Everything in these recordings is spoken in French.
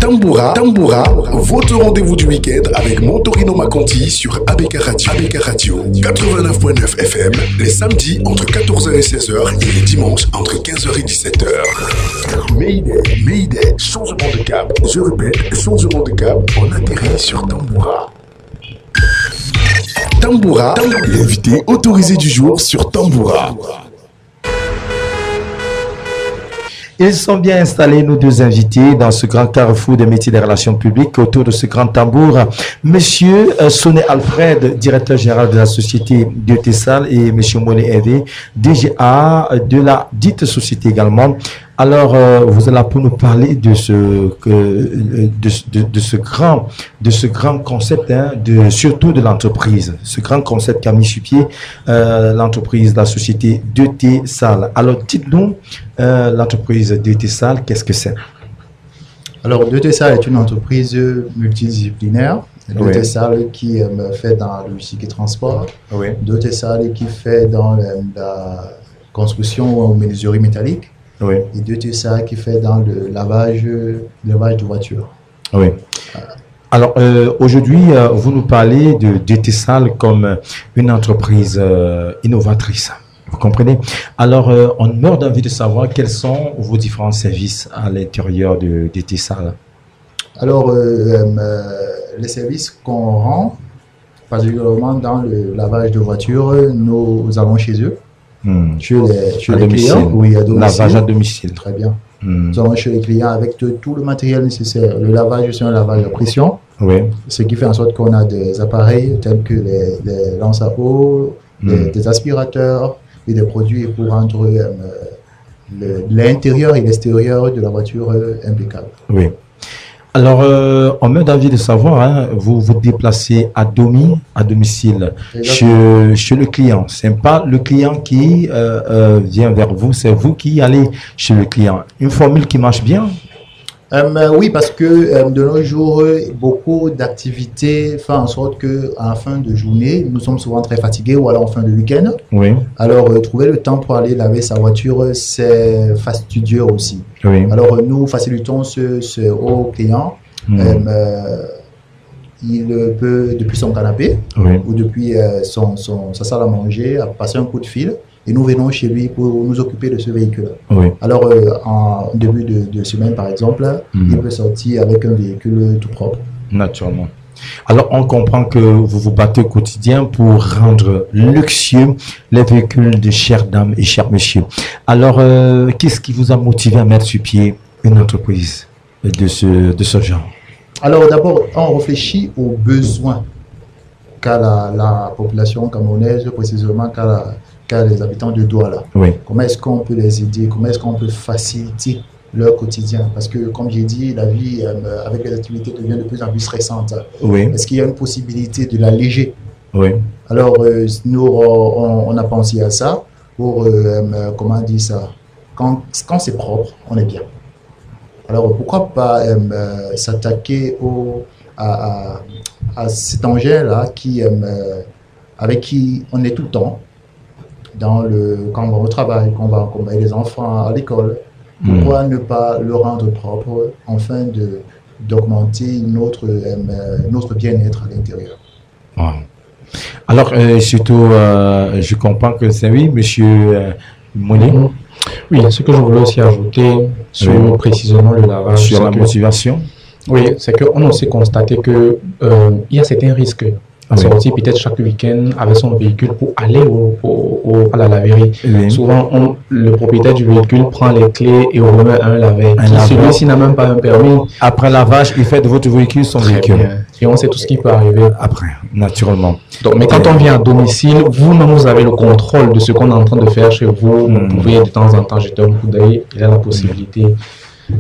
Tamboura, votre rendez-vous du week-end avec Montorino Maconti sur ABK Radio 89.9 FM, les samedis entre 14h et 16h et les dimanches entre 15h et 17h. Mayday, changement de cap. Je répète, changement de cap, on atterrit sur Tamboura, l'invité autorisé du jour sur Tamboura. Ils sont bien installés, nos deux invités, dans ce grand carrefour des métiers des relations publiques, autour de ce grand tambour. Monsieur Soné Alfred, directeur général de la société de Tessal, et Monsieur Moné Hervé, DGA de la dite société également. Alors, vous êtes là pour nous parler de ce grand concept, hein, surtout de l'entreprise, ce grand concept qu'a mis sur pied l'entreprise, la société de Tessal. Alors, dites-nous, l'entreprise de Tessal, qu'est-ce que c'est? Alors, de Tessal est une entreprise multidisciplinaire. De Tessal qui fait dans la logistique et transport. De Tessal qui fait dans la construction ou menuiserie métallique. Et de Tessal qui fait dans le lavage de voitures. Alors, aujourd'hui, vous nous parlez de Tessal comme une entreprise innovatrice. Vous comprenez? Alors, on meurt d'envie de savoir quels sont vos différents services à l'intérieur de Tessal. Alors, les services qu'on rend, particulièrement dans le lavage de voitures, nous allons chez eux. Chez les clients, oui, à domicile. Lavage à domicile. Très bien. Nous allons chez les clients avec tout le matériel nécessaire. Le lavage, c'est un lavage à pression. Ce qui fait en sorte qu'on a des appareils tels que les lances à eau, des aspirateurs et des produits pour rendre l'intérieur et l'extérieur de la voiture impeccable. Alors, on m'a envie de savoir, hein, vous vous déplacez à domicile chez le client. C'est pas le client qui vient vers vous, c'est vous qui allez chez le client. Une formule qui marche bien? Oui, parce que de nos jours, beaucoup d'activités font en sorte qu'à la fin de journée, nous sommes souvent très fatigués ou alors en fin de week-end. Alors, trouver le temps pour aller laver sa voiture, c'est fastidieux aussi. Alors, nous facilitons ce au client. Il peut, depuis son canapé ou depuis sa salle à manger, passer un coup de fil. Et nous venons chez lui pour nous occuper de ce véhicule. Alors, en début de semaine, par exemple, il peut sortir avec un véhicule tout propre. Naturellement. Alors, on comprend que vous vous battez au quotidien pour rendre luxueux les véhicules de chères dames et chers messieurs. Alors, qu'est-ce qui vous a motivé à mettre sur pied une entreprise de ce genre? Alors, d'abord, on réfléchit aux besoins qu'a la population camerounaise, précisément qu'a les habitants de Douala. Comment est-ce qu'on peut les aider? Comment est-ce qu'on peut faciliter leur quotidien? Parce que, comme j'ai dit, la vie avec les activités devient de plus en plus stressante. Est-ce qu'il y a une possibilité de l'alléger? Alors, nous, on a pensé à ça pour, comment dire ça? Quand c'est propre, on est bien. Alors, pourquoi pas s'attaquer à cet engin-là avec qui on est tout le temps, quand on va au travail, quand on va accompagner les enfants à l'école. Pourquoi ne pas le rendre propre afin d'augmenter notre bien-être à l'intérieur? Alors, surtout, je comprends que c'est monsieur Moné. Oui, ce que je voulais aussi ajouter sur précisément le lavage. Sur la motivation. Oui, c'est qu'on a aussi constaté qu'il y a certains risques à sortir peut-être chaque week-end avec son véhicule pour aller à la laverie. Souvent, le propriétaire du véhicule prend les clés et remet à un laveur. Celui-ci n'a même pas un permis. Après lavage, il fait de votre véhicule son véhicule. Et on sait tout ce qui peut arriver. Après, naturellement. Donc, mais quand on vient à domicile, vous-même, vous avez le contrôle de ce qu'on est en train de faire chez vous. Vous pouvez de temps en temps jeter un coup d'œil. Il y a la possibilité.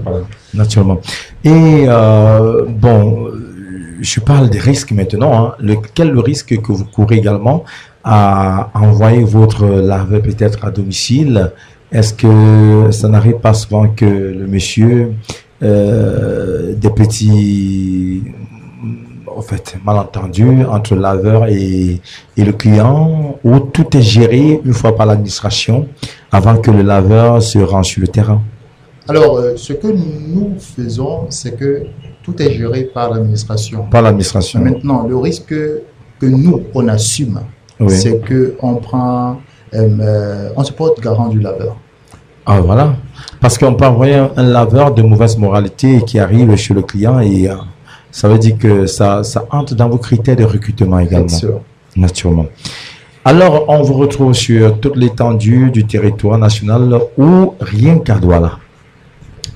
Voilà. Naturellement. Et bon, je parle des risques maintenant. Quel est le risque que vous courez également à envoyer votre laveur peut-être à domicile? Est-ce que ça n'arrive pas souvent que le monsieur, des petits malentendus entre le laveur et le client, où tout est géré une fois par l'administration avant que le laveur se rende sur le terrain? Alors, ce que nous faisons, c'est que tout est géré par l'administration. Par l'administration. Maintenant, le risque que nous, on assume, c'est qu'on prend, on se porte garant du laveur. Ah, voilà. Parce qu'on peut envoyer un laveur de mauvaise moralité qui arrive chez le client et ça veut dire que ça entre dans vos critères de recrutement également. Bien sûr. Naturellement. Alors, on vous retrouve sur toute l'étendue du territoire national ou rien qu'à Douala?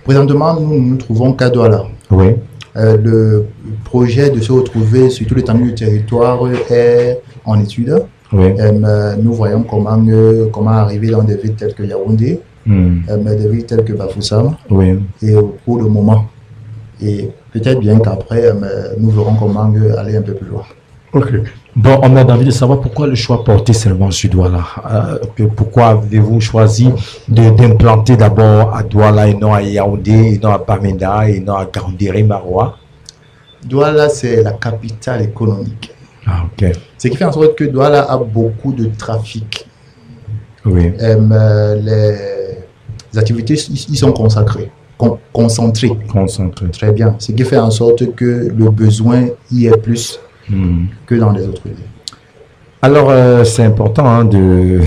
Présentement, nous nous trouvons qu'à Douala. Oui. Le projet de se retrouver sur toute l'étendue du territoire est en étude. Oui. Nous voyons comment arriver dans des villes telles que Yaoundé, des villes telles que Bafoussam. Oui. Et pour le moment. Et peut-être bien qu'après, nous verrons comment aller un peu plus loin. Ok. Bon, on a envie de savoir pourquoi le choix porté seulement sur Douala. Pourquoi avez-vous choisi d'implanter d'abord à Douala et non à Yaoundé, et non à Bamenda, et non à Gandéré, Maroua? Douala, c'est la capitale économique. Ah, ok. Ce qui fait en sorte que Douala a beaucoup de trafic. Oui. Les activités y sont consacrées. Concentrées. Très bien. Ce qui fait en sorte que le besoin y est plus que dans les autres villes. Alors, c'est important de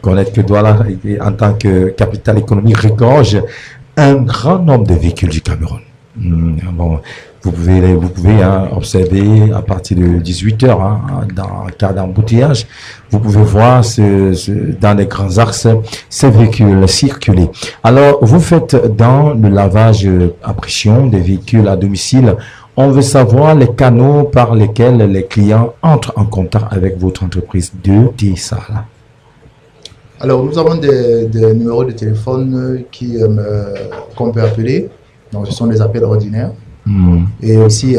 connaître que Douala, en tant que capitale économique, regorge un grand nombre de véhicules du Cameroun. Bon, vous pouvez observer à partir de 18h, dans le cas d'embouteillage, vous pouvez voir dans les grands axes ces véhicules circuler. Alors, vous faites dans le lavage à pression des véhicules à domicile. On veut savoir les canaux par lesquels les clients entrent en contact avec votre entreprise de TSAL. Alors, nous avons des numéros de téléphone qu'on peut appeler. Donc, ce sont des appels ordinaires. Et aussi,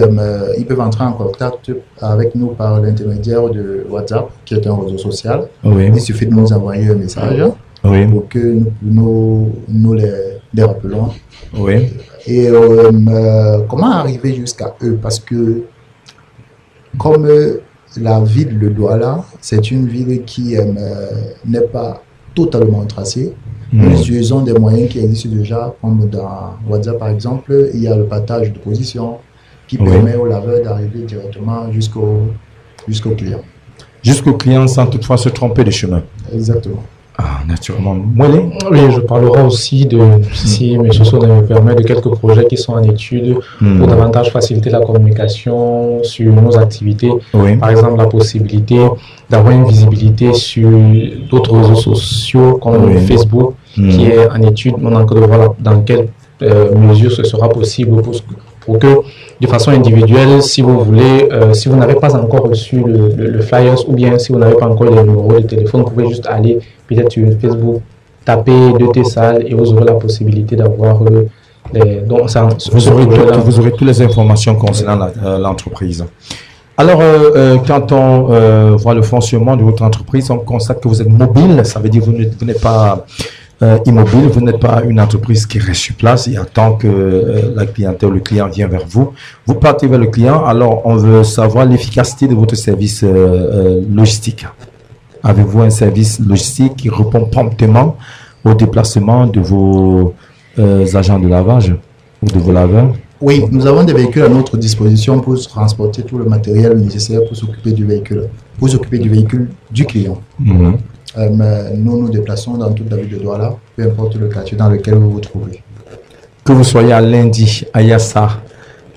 ils peuvent entrer en contact avec nous par l'intermédiaire de WhatsApp, qui est un réseau social. Oui. Il suffit de nous envoyer un message pour que nous les rappelons. Oui. Et comment arriver jusqu'à eux? Parce que comme la ville de Douala, c'est une ville qui n'est pas totalement tracée. Nous utilisons des moyens qui existent déjà, comme dans WhatsApp par exemple, il y a le partage de position qui permet au laveur d'arriver directement jusqu'au client. Jusqu'au client sans toutefois se tromper de chemin. Exactement. Ah, naturellement. Oui, je parlerai aussi si M. Soda me permet, de quelques projets qui sont en étude pour davantage faciliter la communication sur nos activités. Oui. Par exemple, la possibilité d'avoir une visibilité sur d'autres réseaux sociaux comme Facebook, qui est en étude. On a encore de voir dans quelle mesure ce sera possible pour que, de façon individuelle, si vous voulez, si vous n'avez pas encore reçu le flyers ou bien si vous n'avez pas encore les numéros de téléphone, vous pouvez juste aller peut-être sur Facebook, taper de TSAL et vous aurez la possibilité d'avoir vous aurez toutes les informations concernant l'entreprise. Alors, quand on voit le fonctionnement de votre entreprise, on constate que vous êtes mobile, ça veut dire que vous n'êtes pas immobile, vous n'êtes pas une entreprise qui reste sur place et attend que la clientèle, le client vient vers vous. Vous partez vers le client, alors on veut savoir l'efficacité de votre service logistique. Avez-vous un service logistique qui répond promptement au déplacement de vos agents de lavage ou de vos laveurs? Oui, nous avons des véhicules à notre disposition pour transporter tout le matériel nécessaire pour s'occuper du véhicule, du client. Nous nous déplaçons dans toute la ville de Douala, peu importe le quartier dans lequel vous vous trouvez. Que vous soyez à Lundi, à Yassa,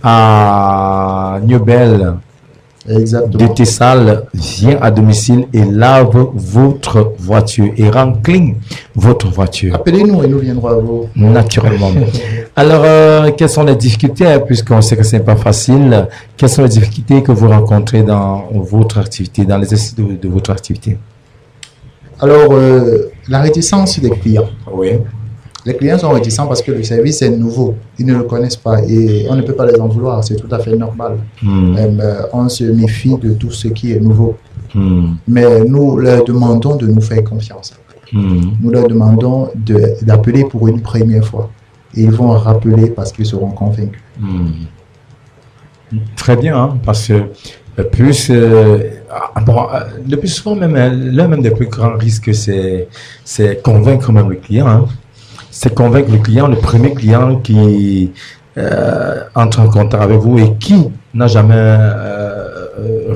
à Niobel, de TSAL vient à domicile et lave votre voiture et rend clean votre voiture. Appelez-nous et nous viendrons à vous. Naturellement. Alors, quelles sont les difficultés, puisqu'on sait que ce n'est pas facile, quelles sont les difficultés que vous rencontrez dans votre activité, dans l'exercice de votre activité? Alors, la réticence des clients. Oui. Les clients sont réticents parce que le service est nouveau. Ils ne le connaissent pas et on ne peut pas les en vouloir. C'est tout à fait normal. On se méfie de tout ce qui est nouveau. Mais nous leur demandons de nous faire confiance. Nous leur demandons d'appeler pour une première fois. Et ils vont rappeler parce qu'ils seront convaincus. Très bien, parce que le plus souvent, l'un des plus grands risques, c'est convaincre même le client. c'est convaincre le client, le premier client qui entre en contact avec vous et qui n'a jamais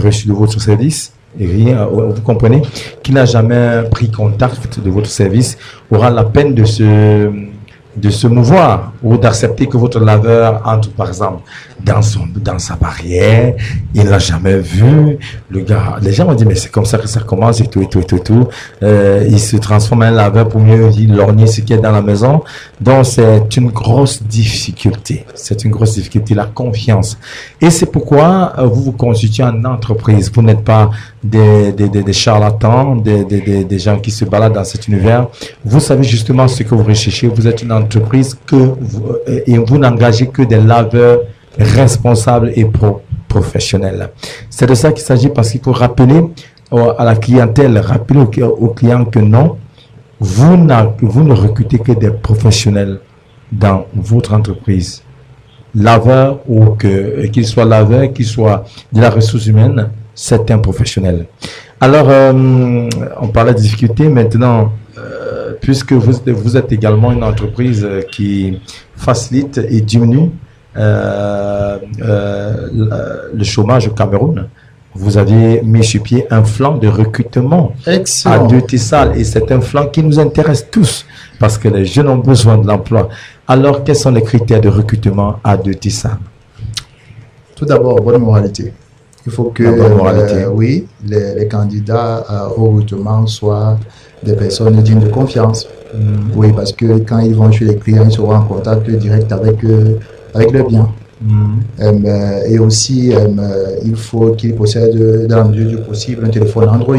reçu de votre service, et rien, vous comprenez, qui n'a jamais pris contact de votre service aura la peine de se mouvoir ou d'accepter que votre laveur entre par exemple dans sa barrière, il l'a jamais vu, le gars, les gens vont dire mais c'est comme ça que ça commence et tout. Il se transforme en laveur pour mieux lorgner ce qui est dans la maison. Donc c'est une grosse difficulté, la confiance. Et c'est pourquoi vous vous constituez en entreprise. Vous n'êtes pas des charlatans, des gens qui se baladent dans cet univers. Vous savez justement ce que vous recherchez. Vous êtes une entreprise et vous n'engagez que des laveurs responsables et professionnels. C'est de ça qu'il s'agit, parce qu'il faut rappeler à la clientèle, rappeler aux clients que non, vous ne recrutez que des professionnels dans votre entreprise. Laveur ou qu'il soit laveur, qu'il soit de la ressource humaine, c'est un professionnel. Alors, on parlait de difficultés. Maintenant, puisque vous êtes également une entreprise qui facilite et diminue le chômage au Cameroun, vous avez mis sur pied un plan de recrutement. Excellent. À Deutisal, et c'est un plan qui nous intéresse tous parce que les jeunes ont besoin de l'emploi. Alors, quels sont les critères de recrutement à Deutisal? Tout d'abord, bonne moralité. Il faut que oui, les candidats au recrutement soient des personnes dignes de confiance. Oui, parce que quand ils vont chez les clients, ils seront en contact direct avec le bien. Et aussi, il faut qu'ils possèdent, dans la mesure du possible, un téléphone Android,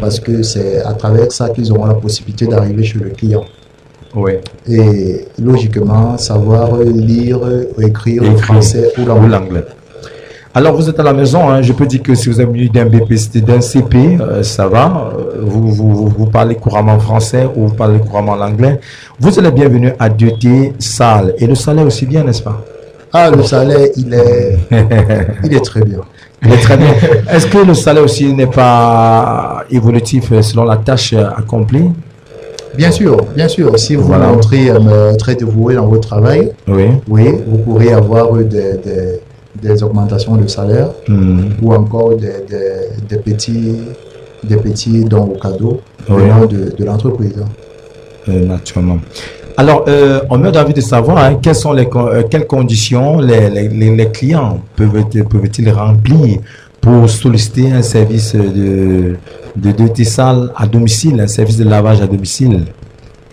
parce que c'est à travers ça qu'ils auront la possibilité d'arriver chez le client. Oui. Et logiquement, savoir lire, écrire le français ou l'anglais. Alors, vous êtes à la maison, hein, je peux dire que si vous avez eu d'un BPC, d'un CP, ça va, vous parlez couramment français ou vous parlez couramment l'anglais. Vous êtes les bienvenus à Deutisal. Et le salaire aussi bien, n'est-ce pas? Ah, le salaire, il est très bien. Il est très bien. Est-ce que le salaire aussi n'est pas évolutif selon la tâche accomplie? Bien sûr. Si vous montrez très dévoué dans votre travail, oui, vous pourrez avoir des augmentations de salaire ou encore des petits dons au cadeau de l'entreprise. Naturellement. Alors, on m'a envie de savoir quelles conditions les clients peuvent-ils remplir pour solliciter un service de Deutisal à domicile, un service de lavage à domicile.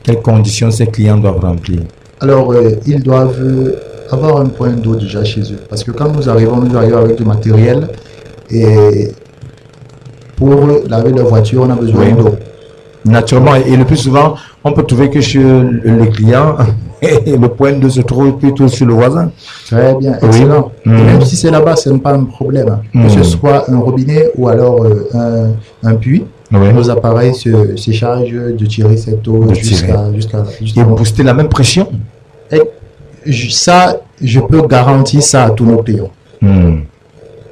Quelles conditions ces clients doivent remplir? Alors, ils doivent avoir un point d'eau déjà chez eux. Parce que quand nous arrivons avec du matériel et pour laver leur voiture, on a besoin d'eau. Naturellement, et le plus souvent, on peut trouver que chez le client, le point d'eau se trouve plutôt sur le voisin. Très bien, excellent. Et même si c'est là-bas, ce n'est pas un problème. Que ce soit un robinet ou alors un puits, nos appareils se chargent de tirer cette eau jusqu'à et booster la même pression. Et ça, je peux garantir ça à tous nos clients.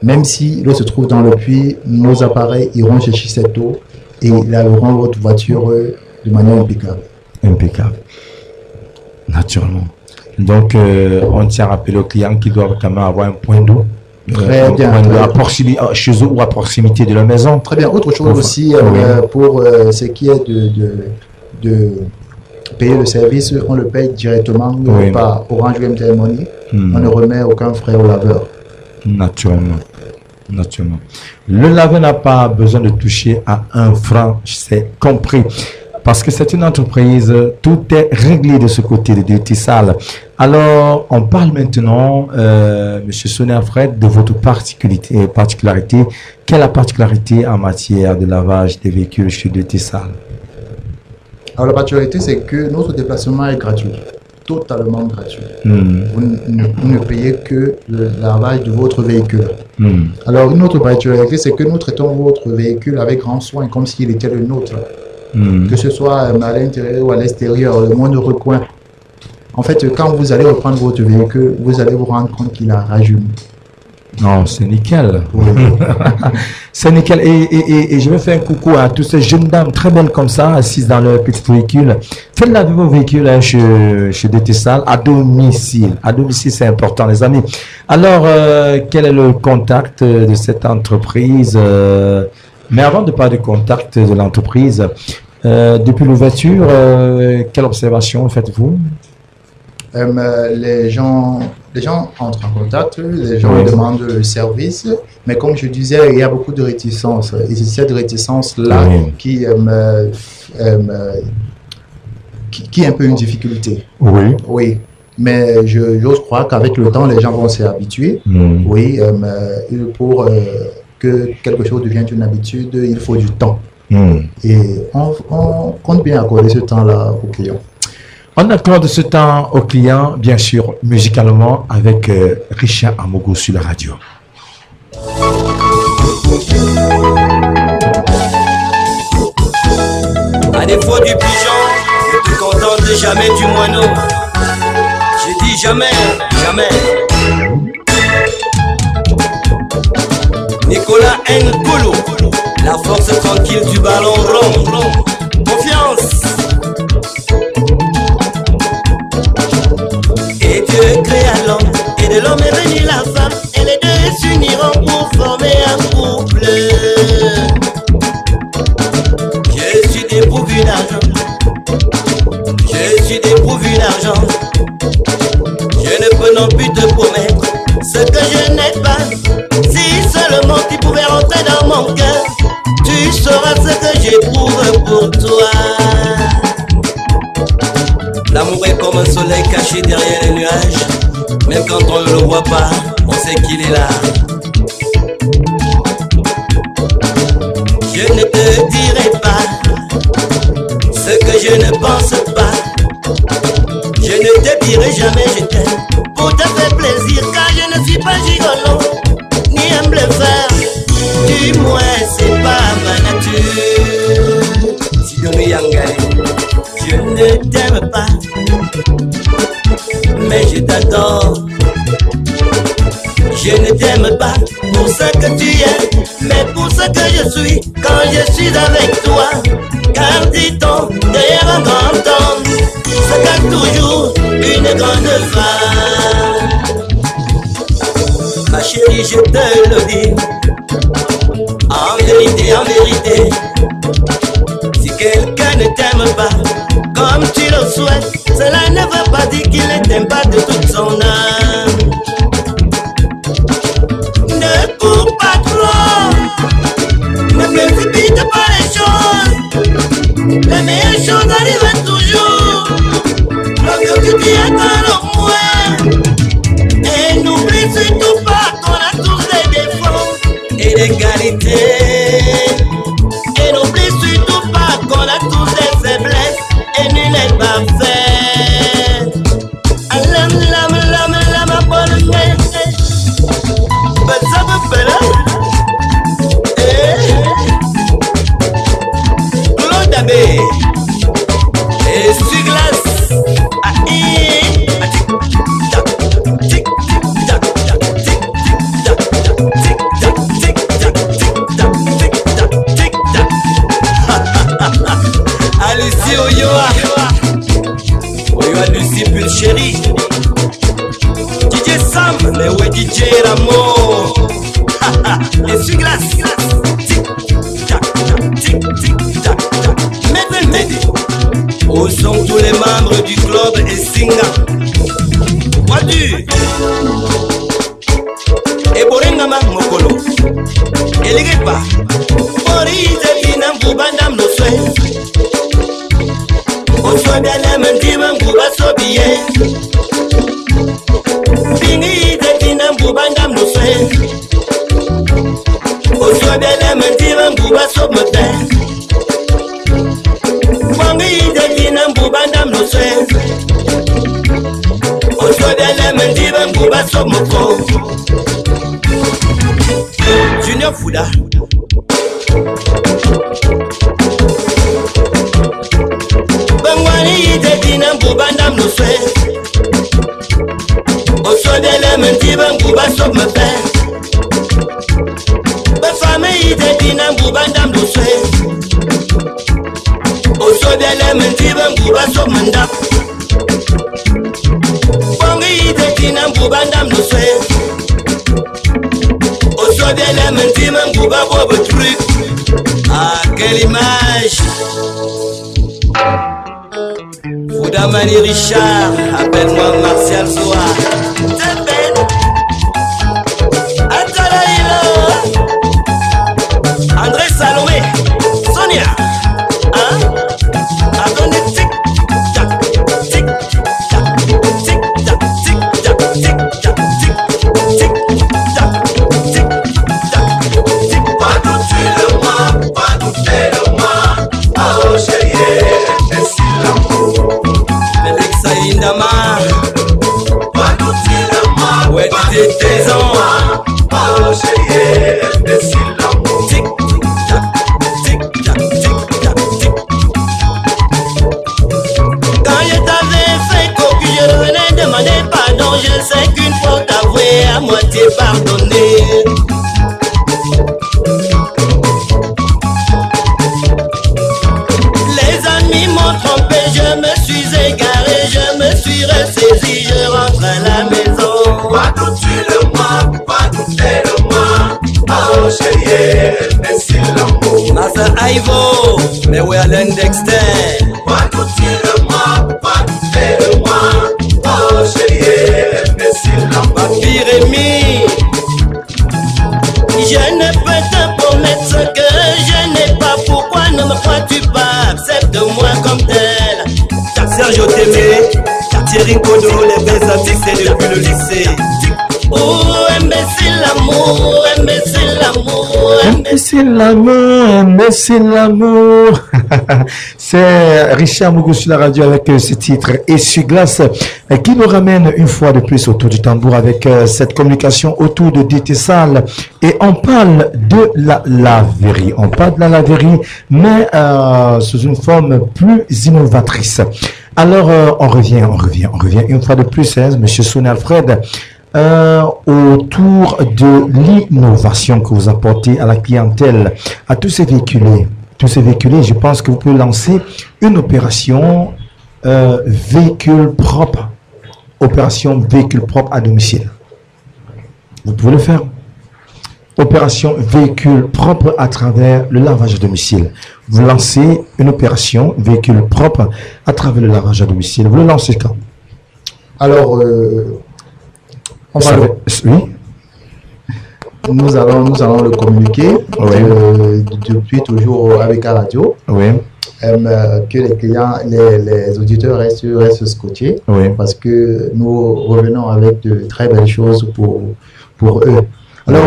Même si l'eau se trouve dans le puits, nos appareils iront chercher cette eau et laveront votre voiture de manière impeccable. Impeccable. Naturellement. Donc, on tient à rappeler aux clients qu'ils doivent quand même avoir un point d'eau. Très bien. Chez eux ou à proximité de la maison. Très bien. Autre chose aussi, pour ce qui est de payer le service, on le paye directement par Orange MTN Money. On ne remet aucun frais au laveur. Naturellement. Le laveur n'a pas besoin de toucher à 1 franc, c'est compris. Parce que c'est une entreprise, tout est réglé de ce côté de Deutisal. Alors, on parle maintenant, M. Soner Fred, de votre particularité. Quelle est la particularité en matière de lavage des véhicules chez Deutisal? Alors, la particularité, c'est que notre déplacement est gratuit. Totalement gratuit. Vous ne payez que le lavage de votre véhicule. Alors, une autre particularité, c'est que nous traitons votre véhicule avec grand soin, comme s'il était le nôtre. Que ce soit à l'intérieur ou à l'extérieur, le moindre recoin. En fait, quand vous allez reprendre votre véhicule, vous allez vous rendre compte qu'il a rajeuni. Non, c'est nickel. Oui. C'est nickel. Et je vais faire un coucou à toutes ces jeunes dames très belles comme ça, assises dans leur petit véhicule. Faites laver vos véhicules hein, chez DTSAL à domicile. À domicile, c'est important, les amis. Alors, quel est le contact de cette entreprise? Mais avant de parler du contact de l'entreprise, depuis l'ouverture, quelle observation faites-vous? Les gens entrent en contact, les gens demandent le service, mais comme je disais, il y a beaucoup de réticences. Et c'est cette réticence-là qui est un peu une difficulté. Oui. Oui. Mais j'ose croire qu'avec le temps, les gens vont s'y habituer. Oui. Pour que quelque chose devienne une habitude, il faut du temps. Et on compte bien accorder ce temps-là aux clients. On accorde ce temps aux clients, bien sûr, musicalement, avec Richard Amogo sur la radio. À défaut du pigeon, je te contente jamais du moineau. J'ai dit jamais, jamais. Nicolas Nkulu, la force tranquille du ballon rond. Confiance. Et Dieu créa l'homme, et de l'homme est venue la femme, et les deux s'uniront pour former un couple. Je suis dépourvu d'argent, je suis dépourvu d'argent. Je ne peux non plus te promettre ce que je n'ai pas. Si seulement tu pouvais rentrer dans mon cœur, tu sauras ce que j'éprouve pour toi. L'amour est comme un soleil caché derrière les nuages. Même quand on ne le voit pas, on sait qu'il est là. Je ne te dirai pas ce que je ne pense pas. Je ne te dirai jamais je t'aime pour te faire plaisir, car je ne suis pas gigolo ni un bluffeur. Du moins c'est pas ma nature. Si on est yangalé, je ne t'aime pas, mais je t'adore. Je ne t'aime pas pour ce que tu es, mais pour ce que je suis quand je suis avec toi. Car dit-on, derrière un grand homme se cache toujours une grande femme. Ma chérie, je te le dis, en vérité, si quelqu'un ne t'aime pas comme tu le souhaites, cela ne veut pas dire qu'il ne t'aime pas de toute son âme. Ne cours pas trop, ne précipite pas les choses. Les meilleures choses arrivent toujours lorsque tu t'y attends au moins. Et n'oublie surtout pas qu'on a tous des défauts et des qualités. Et n'oublie surtout pas qu'on a tous des faiblesses et nul n'est parfait. Et sur glace, Lucie Oyoa, Lucie Pulchérie, DJ Sam, mais ouais DJ Ramo. Et sur glace, où sont tous les membres du club et Singa? Wadu et Borengama Mokolo et les Gepa Boris et Vina Boubandam no soin. Au soin bien la mentima Bouba Sobie Fini et Vina Boubandam no soin. Au soin bien la mentima Bouba Sob me père. Junior Fouda Bangwani de Dina Boubandam no swe. Au soir de la menti Bangouba sob me fait. ite tina mbubanda mdoswe Osobiale mentiba mbuba somanda Bongi ite tina mbubanda mdoswe Osobiale mentiba mbuba bobo truc Ah, quelle image Foudamani Richard, appelle-moi Martial Soa André Salomé, Sonia, hein? Attendez, tic-tac, tic-tac, tic-tac, tic-tac, tic-tac, tic-tac, tic-tac, tic-tac. Pas douter de moi, pas douter de moi. Oh chérie, c'est l'amour. Avec Saïndama, pas douter de moi, ouais, t'es tes ans. Oh chérie, c'est l'amour. Tic-tac, tic-tac, tic-tac, tic. Quand je t'avais fait cocu, je revenais demander pardon. Je sais qu'une faute avouée, à moitié pardonnée. Les amis m'ont trompé, je me suis égaré, je me suis ressaisi, je rentre à la maison. Pas douter de moi, pas douter de moi. Oh chérie, merci l'amour. Massa Ivo, mais où est Dexter? Pas douter de moi, pas douter de moi. Oh chérie, merci l'amour. Papi Rémi, je ne peux te promettre ce que je n'ai pas. Pourquoi ne me crois-tu pas? Accepte-moi comme tel. Sergio Témé, Thierry Kodo, les belles antiques, c'est depuis le lycée. Oh, imbécile l'amour, imbécile l'amour, imbécile l'amour, imbécile l'amour. C'est Richard Mougou sur la radio avec ce titre Essuie-glace qui nous ramène une fois de plus autour du tambour avec cette communication autour de Détessal. Et on parle de la laverie. On parle de la laverie, mais sous une forme plus innovatrice. Alors, on revient une fois de plus, hein, Monsieur Sonia Alfred. Autour de l'innovation que vous apportez à la clientèle, à tous ces véhiculés, je pense que vous pouvez lancer une opération véhicule propre à domicile. Vous pouvez le faire. Opération véhicule propre à travers le lavage à domicile. Vous lancez une opération véhicule propre à travers le lavage à domicile. Vous le lancez quand? Alors, oui. Nous allons le communiquer depuis toujours avec la radio. Oui. Que les clients, les auditeurs restent scotchés, oui, parce que nous revenons avec de très belles choses pour eux. Alors,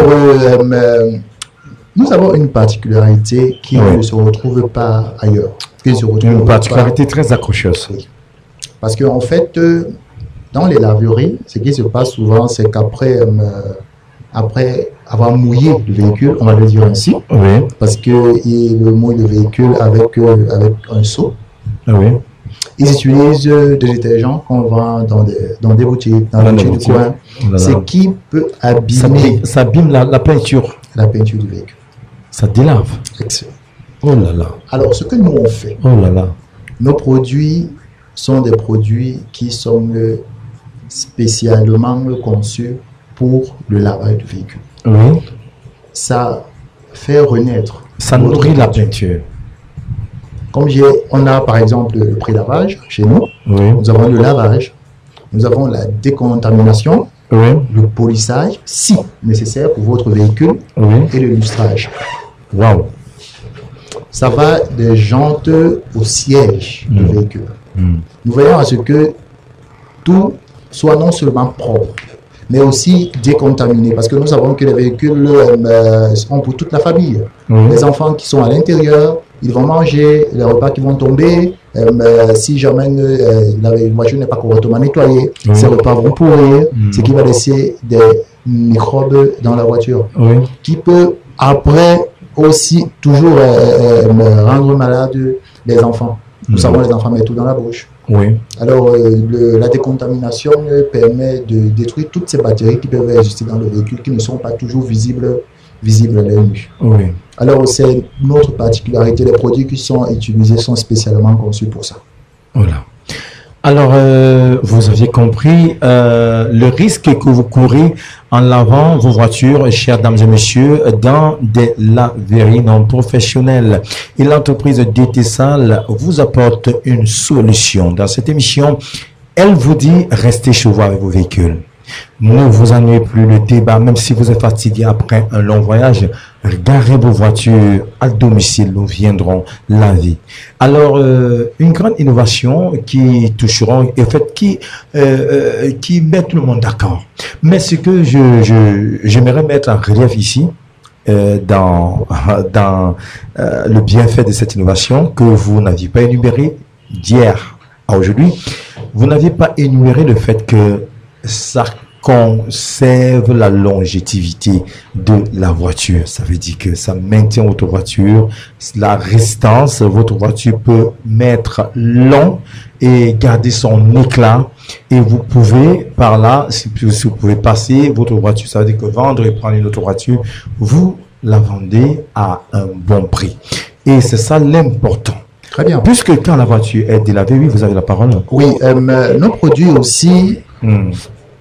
nous avons une particularité qui ne se retrouve pas ailleurs. Une particularité très accrocheuse. Oui. Parce qu'en fait, dans les laveries, ce qui se passe souvent, c'est qu'après après avoir mouillé le véhicule, on va le dire ainsi, oui, parce qu'ils mouillent le véhicule avec un seau. Oui. Ils utilisent des détergents qu'on vend dans des boutiques, dans les boutiques du coin, ce qui peut abîmer. Ça abîme la peinture. La peinture du véhicule. Ça délave. Excellent. Oh là là. Alors, ce que nous on fait, oh là là, nos produits sont des produits qui sont spécialement conçus pour le lavage du véhicule. Oui. Ça fait renaître. Ça nourrit la peinture. Comme on a par exemple le pré-lavage chez nous, oui, nous avons le lavage, nous avons la décontamination, oui, le polissage, si nécessaire pour votre véhicule, oui, et le lustrage. Waouh. Ça va des jantes au siège du véhicule. Nous veillons à ce que tout soit non seulement propre, mais aussi décontaminé, parce que nous savons que les véhicules sont pour toute la famille. Les enfants qui sont à l'intérieur, ils vont manger, les repas qui vont tomber, si jamais la voiture n'est pas correctement nettoyée, ces repas vont pourrir, ce qui va laisser des microbes dans la voiture, qui peut après aussi toujours rendre malade les enfants. Nous savons les enfants mettent tout dans la bouche. Oui. Alors, la décontamination permet de détruire toutes ces bactéries qui peuvent exister dans le véhicule, qui ne sont pas toujours visibles visible à l'œil nu. Oui. Alors, c'est notre particularité. Les produits qui sont utilisés sont spécialement conçus pour ça. Voilà. Alors, vous aviez compris le risque que vous courez en lavant vos voitures, chères dames et messieurs, dans des laveries non professionnelles. Et l'entreprise DTSAL vous apporte une solution. Dans cette émission, elle vous dit, restez chez vous avec vos véhicules. Ne vous ennuyez plus le débat, même si vous êtes fatigué après un long voyage, garez vos voitures à domicile, nous viendrons laver. Alors, une grande innovation qui touchera, en fait, qui met tout le monde d'accord. Mais ce que j'aimerais mettre en relief ici, dans le bienfait de cette innovation, que vous n'aviez pas énuméré d'hier à aujourd'hui, vous n'aviez pas énuméré le fait que ça conserve la longévité de la voiture. Ça veut dire que ça maintient votre voiture, la résistance. Votre voiture peut mettre long et garder son éclat. Et vous pouvez, par là, si vous pouvez passer votre voiture, ça veut dire que vendre et prendre une autre voiture, vous la vendez à un bon prix. Et c'est ça l'important. Très bien. Puisque quand la voiture est délavée, oui, vous avez la parole. Oui, nos produits aussi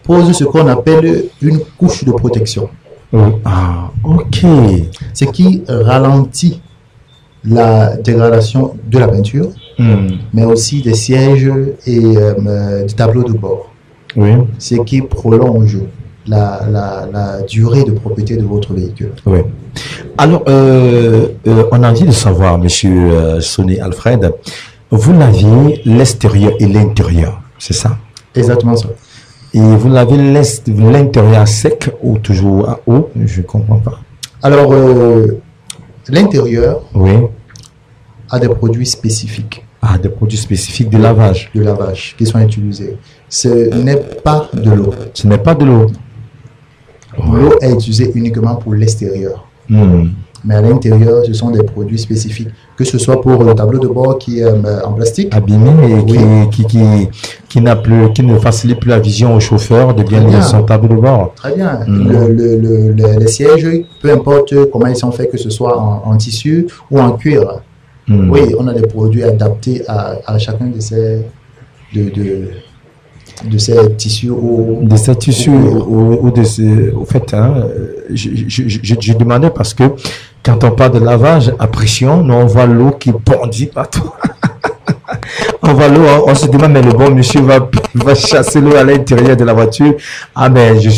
posent ce qu'on appelle une couche de protection. Ah, ok. Ce qui ralentit la dégradation de la peinture, mais aussi des sièges et du tableau de bord. Oui. Ce qui prolonge la durée de propriété de votre véhicule. Oui. Alors, on a envie de savoir, monsieur Sonny Alfred, vous laviez l'extérieur et l'intérieur, c'est ça? Exactement ça. Et vous lavez l'intérieur sec ou toujours à eau? Je ne comprends pas. Alors, l'intérieur oui, a des produits spécifiques. Ah, des produits spécifiques de lavage. De lavage qui sont utilisés. Ce n'est pas de l'eau. Ce n'est pas de l'eau. L'eau est utilisée uniquement pour l'extérieur. Mais à l'intérieur, ce sont des produits spécifiques, que ce soit pour le tableau de bord qui est en plastique, abîmé et oui, qui ne facilite plus la vision au chauffeur de bien lire son tableau de bord. Très bien. Les sièges, peu importe comment ils sont faits, que ce soit en tissu ou en cuir. Oui, on a des produits adaptés à chacun de ces tissus ou de ces au fait, hein, je demandais parce que quand on parle de lavage à pression, nous on voit l'eau qui bondit partout. On voit l'eau, on se demande, mais le bon monsieur va chasser l'eau à l'intérieur de la voiture. Ah, mais je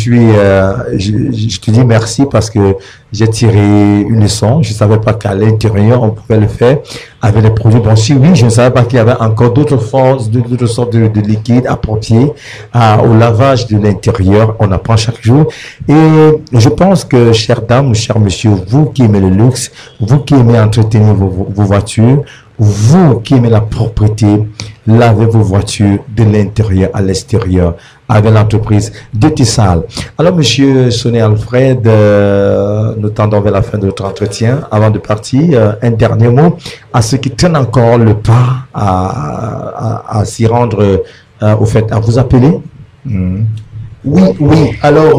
te dis merci parce que j'ai tiré une leçon. Je ne savais pas qu'à l'intérieur, on pouvait le faire avec les produits. Bon, si oui, je ne savais pas qu'il y avait encore d'autres sortes de liquides appropriés au lavage de l'intérieur. On apprend chaque jour. Et je pense que, chère dame ou cher monsieur, vous qui aimez le luxe, vous qui aimez entretenir vos voitures, vous qui aimez la propreté, lavez vos voitures de l'intérieur à l'extérieur avec l'entreprise DTSAL. Alors, monsieur Sonny Alfred, nous tendons vers la fin de notre entretien. Avant de partir, un dernier mot à ceux qui tiennent encore le pas à s'y rendre, au fait, à vous appeler. Oui. Alors,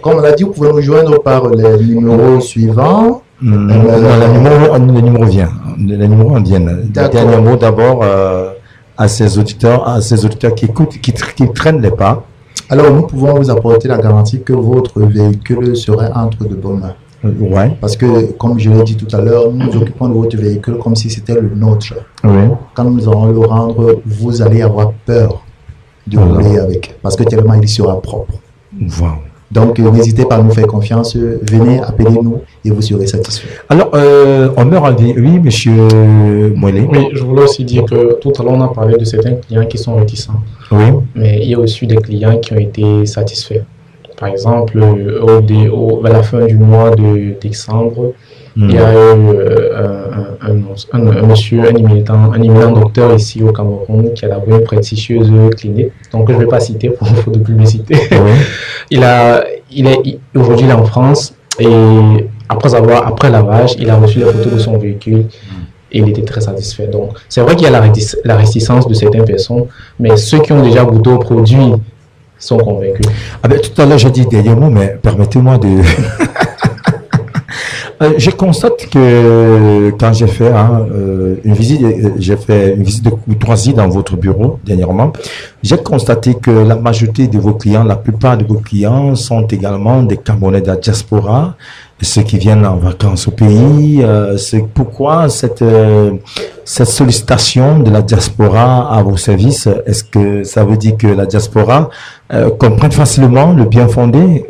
comme on l'a dit, vous pouvez nous joindre par les numéros suivants. Le numéro vient. Le numéro vient. Dernier mot d'abord à ces auditeurs qui écoutent, qui traînent les pas. Alors, nous pouvons vous apporter la garantie que votre véhicule serait entre de bonnes mains. Ouais. Parce que, comme je l'ai dit tout à l'heure, nous nous occupons de votre véhicule comme si c'était le nôtre. Oui. Quand nous allons le rendre, vous allez avoir peur de rouler avec. Parce que tellement il sera propre. Wow. Donc, n'hésitez pas à nous faire confiance. Venez, appelez-nous et vous serez satisfait. Alors, on meurt en vie. Oui, monsieur Moelé. Oui, je voulais aussi dire que tout à l'heure, on a parlé de certains clients qui sont réticents. Oui. Mais il y a aussi des clients qui ont été satisfaits. Par exemple, vers la fin du mois de décembre, il y a eu un monsieur, un éminent docteur ici au Cameroun qui a lavé une prestigieuse clinique. Donc, je ne vais pas citer pour faute de publicité. Oui. Aujourd'hui, il est en France et après lavage, il a reçu les photos de son véhicule et il était très satisfait. Donc, c'est vrai qu'il y a la réticence de certaines personnes, mais ceux qui ont déjà goûté au produit sont convaincus. Ah ben, tout à l'heure, j'ai dit dernier mot, mais permettez-moi de... Je constate que quand j'ai fait une visite de courtoisie dans votre bureau dernièrement, j'ai constaté que la majorité de vos clients, la plupart de vos clients sont également des Camerounais de la diaspora, ceux qui viennent en vacances au pays. C'est pourquoi cette sollicitation de la diaspora à vos services, est-ce que ça veut dire que la diaspora comprend facilement le bien fondé?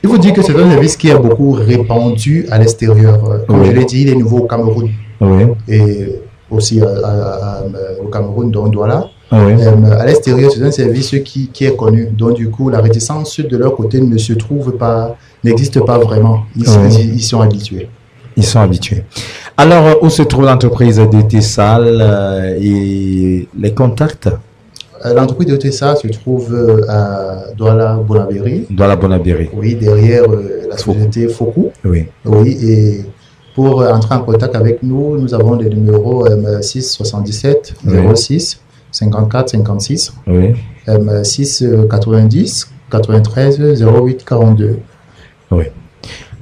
Il faut dire que c'est un service qui est beaucoup répandu à l'extérieur. Comme je l'ai dit, il est nouveau au Cameroun. Oui. Et aussi au Cameroun, dont Douala. Oui. À l'extérieur, c'est un service qui est connu. Donc, du coup, la réticence de leur côté n'existe pas vraiment. Ils sont habitués. Ils sont habitués. Alors, où se trouve l'entreprise de Tessal et les contacts? L'entreprise de Tessal se trouve à Douala-Bonabéry. Douala-Bonabéry. Oui, derrière la société Focou. Oui. Oui, et pour entrer en contact avec nous, nous avons les numéros 6 77 06 54 56. Oui. 6 90 93 08 42. Oui.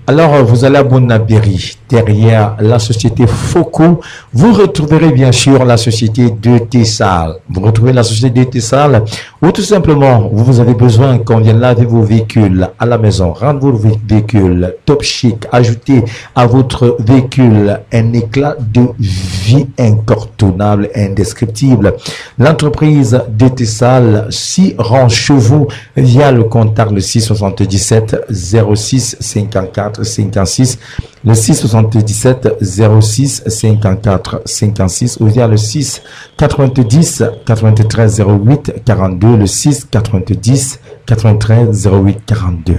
Alors, vous allez à Bonabéry, derrière la société Focou. Vous retrouverez bien sûr la société de Tessal. Vous retrouvez la société de Tessal ou tout simplement, vous avez besoin qu'on vienne laver vos véhicules à la maison, rendre vos véhicules top chic, ajouter à votre véhicule un éclat de vie incontournable, indescriptible. L'entreprise de Tessal s'y rend chez vous via le contact le 677 06 54 56, le 677 06 54 56 ou via le 6 90 93 08 42, le 6 90 93 08 42.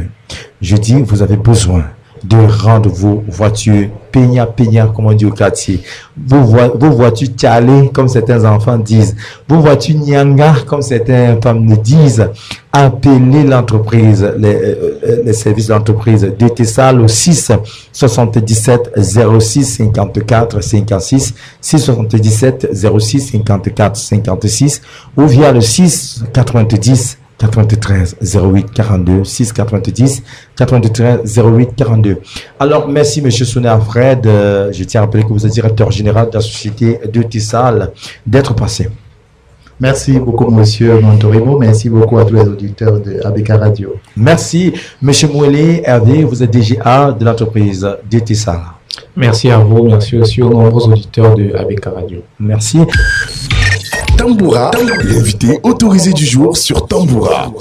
Je dis, vous avez besoin de rendre vos voitures peña, comme on dit au quartier, vos voitures tchalé, comme certains enfants disent, vos voitures nyanga, comme certaines femmes le disent. Appelez l'entreprise, les services d'entreprise de Tessal au 6 77 06 54 56, 6 77 06 54 56 ou via le 6 90 93 08 42, 6 90 93 08 42. Alors, merci Monsieur Souné Alfred. Je tiens à rappeler que vous êtes directeur général de la société de Tessal, d'être passé. Merci beaucoup Monsieur Montorimo. Merci beaucoup à tous les auditeurs de ABK Radio. Merci Monsieur Mouélé Hervé, vous êtes DGA de l'entreprise de Tessal. Merci à vous, merci aussi aux nombreux auditeurs de ABK Radio. Merci. Tamboura, l'invité autorisé du jour sur Tamboura.